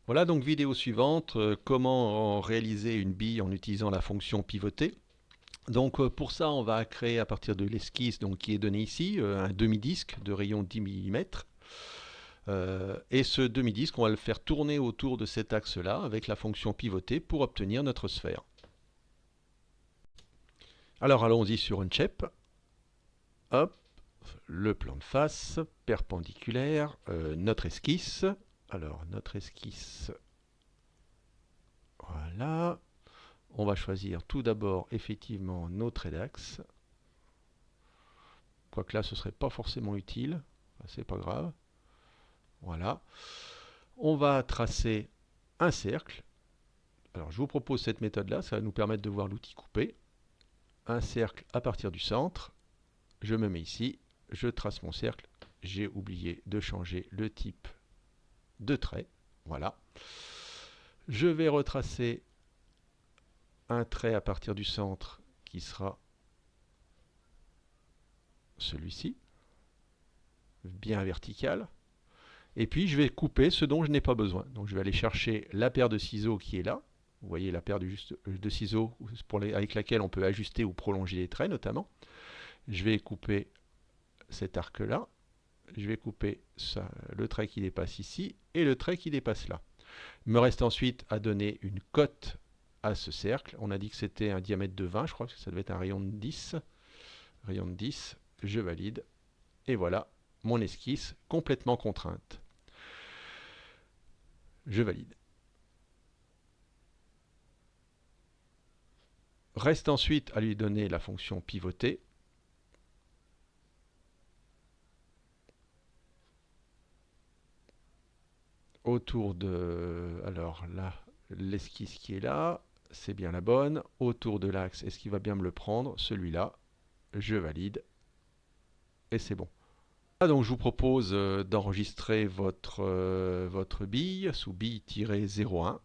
Voilà donc vidéo suivante, comment réaliser une bille en utilisant la fonction pivoter. Donc pour ça on va créer à partir de l'esquisse qui est donné ici, un demi-disque de rayon 10 mm. Et ce demi-disque on va le faire tourner autour de cet axe là avec la fonction pivoter pour obtenir notre sphère. Alors allons-y sur Unchep. Hop, le plan de face, perpendiculaire, notre esquisse. Alors notre esquisse, voilà. On va choisir tout d'abord effectivement nos traits d'axe. Quoique là ce serait pas forcément utile, c'est pas grave. Voilà. On va tracer un cercle. Alors je vous propose cette méthode là, ça va nous permettre de voir l'outil coupé. Un cercle à partir du centre. Je me mets ici, je trace mon cercle. J'ai oublié de changer le type de trait. Voilà. Je vais retracer un trait à partir du centre qui sera celui-ci, bien vertical. Et puis je vais couper ce dont je n'ai pas besoin. Donc je vais aller chercher la paire de ciseaux qui est là. Vous voyez la paire de ciseaux avec laquelle on peut ajuster ou prolonger les traits notamment. Je vais couper cet arc-là. Je vais couper le trait qui dépasse ici et le trait qui dépasse là. Il me reste ensuite à donner une cote à ce cercle. On a dit que c'était un diamètre de 20, je crois que ça devait être un rayon de 10. Rayon de 10, je valide. Et voilà mon esquisse complètement contrainte. Je valide. Reste ensuite à lui donner la fonction pivoter. Autour de... Alors là, l'esquisse qui est là, c'est bien la bonne. Autour de l'axe, est-ce qu'il va bien me le prendre? Celui-là, je valide. Et c'est bon. Donc je vous propose d'enregistrer votre bille sous bille-01.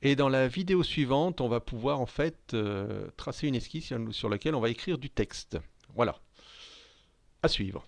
Et dans la vidéo suivante, on va pouvoir en fait tracer une esquisse sur laquelle on va écrire du texte. Voilà. À suivre.